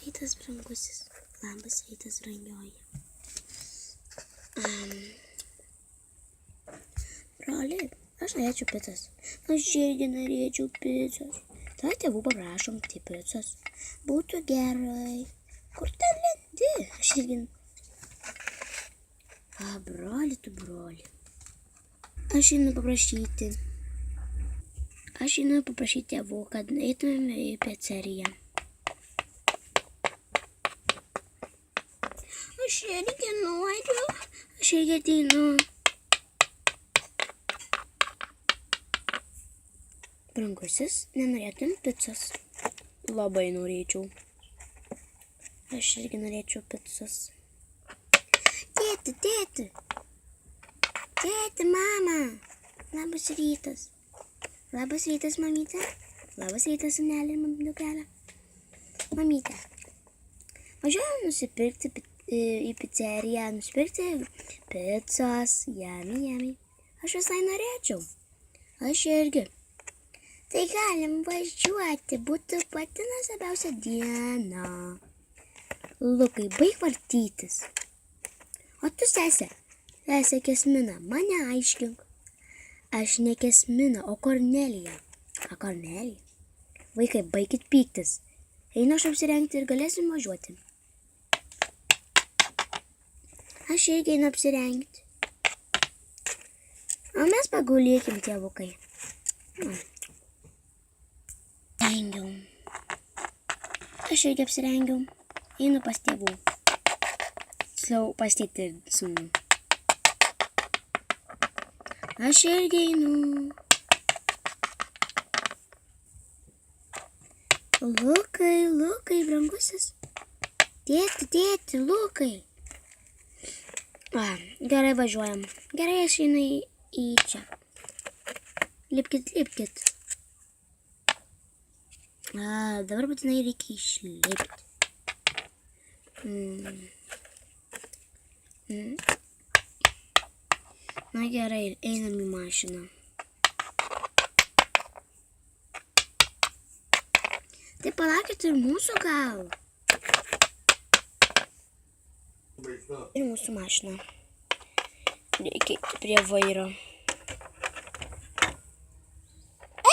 rytas, brangusis. Labas rytas, brangioji. Broli, aš norėčiau picos. Aš irgi norėčiau picos. Tai tėvų paprašom picos. Būtų gerai. Kur ten lendi? Aš irgi... broli, tu broli. Aš einu paprašyti tėvų, kad eitumėme į pizzeriją. Aš irgi noriu. Aš irgi ateinu. Brangusis, nenorėtum picos? Labai norėčiau. Aš irgi norėčiau picos. Tėti, mama. Labas rytas. Labas rytas, mamytė. Labas rytas, senelė, dukrelė. Mamytė. Važiuojam nusipirkti į pizzeriją, nusipirkti picos. Yummy. Aš visai norėčiau. Aš irgi. Tai galim važiuoti, būtų pati nuostabiausia diena. Lukai, baik vartytis. O tu, sese Kesmina, mane aiškink. Aš ne Kesmina, o Kornelija. Kornelija? Vaikai, baikit pyktis. Einu aš apsirengti ir galėsim važiuoti. Aš irgi einu apsirengti. O mes pagulėkim, tėvukai. Rengiau. Aš irgi apsirengiau. Einu pas tėvų. Pas tėtį ir sūnų. Aš irgi einu. Lukai, brangusis. Tėti, Lukai. Gerai važiuojam. Gerai, aš einu į čia. Lipkit. Dabar būtinai reikia išlipti. Na gerai, einam į mašiną. Tai palaukit ir mūsų gal. Ir mūsų mašina. Reikia eiti prie vairo.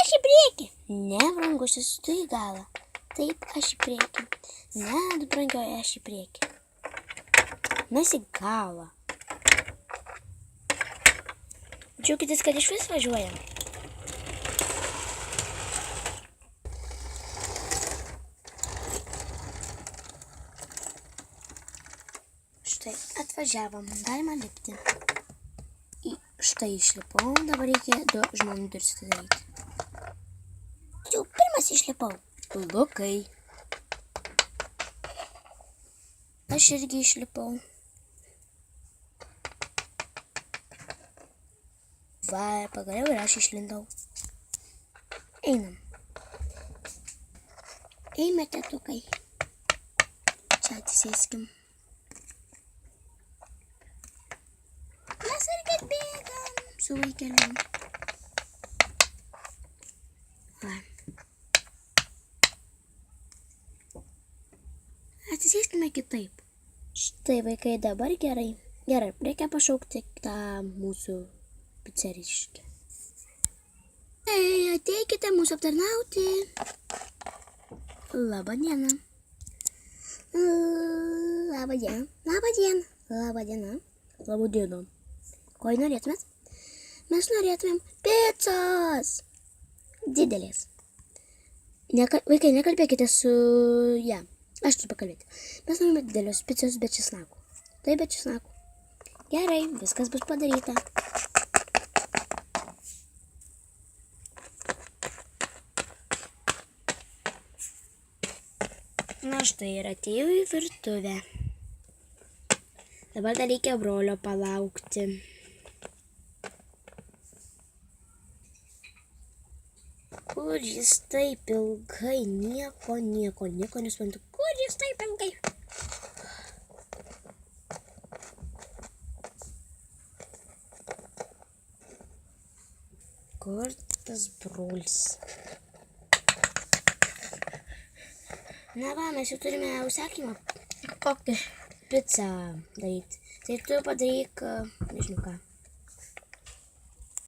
Aš į priekį. Ne, brangusis, tu į galą. Taip, aš į priekį. Ne, brangioji, aš į priekį. Mes į galą. Džiaukitės, kad iš vis važiuojam. Štai, atvažiavom. Galima lipti. Štai išlipau. Dabar reikia 2 žmonių duris atidaryti. Jau pirmas išlipau. Lukai. Aš irgi išlipau. Pagaliau ir aš išlindau. Einam. Eime, tetukai. Čia atsisėskim. Mes irgi atbėgam su vaikeliu. Atsisėskime kitaip. Štai, vaikai, dabar gerai. Gerai, reikia pašaukti tą mūsų pizzeriškę. Ateikite mūsų aptarnauti. Labą dieną. Ko norėtumėt? Mes norėtumėm picos. Didelės. Vaikai, nekalbėkite su ją. Aš turiu pakalbėti. Mes norime didelios picos be česnakų. Tai be česnakų. Gerai, viskas bus padaryta. Na štai ir atėjau į virtuvę. Dabar dar reikia brolio palaukti. Kur jis taip ilgai? Nieko nesuprantu. Kur jis taip ilgai? Kur tas brolis? Na va, mes jau turime užsakymą Kokį? pizzą daryti. Tai tu padaryk, nežinau ką.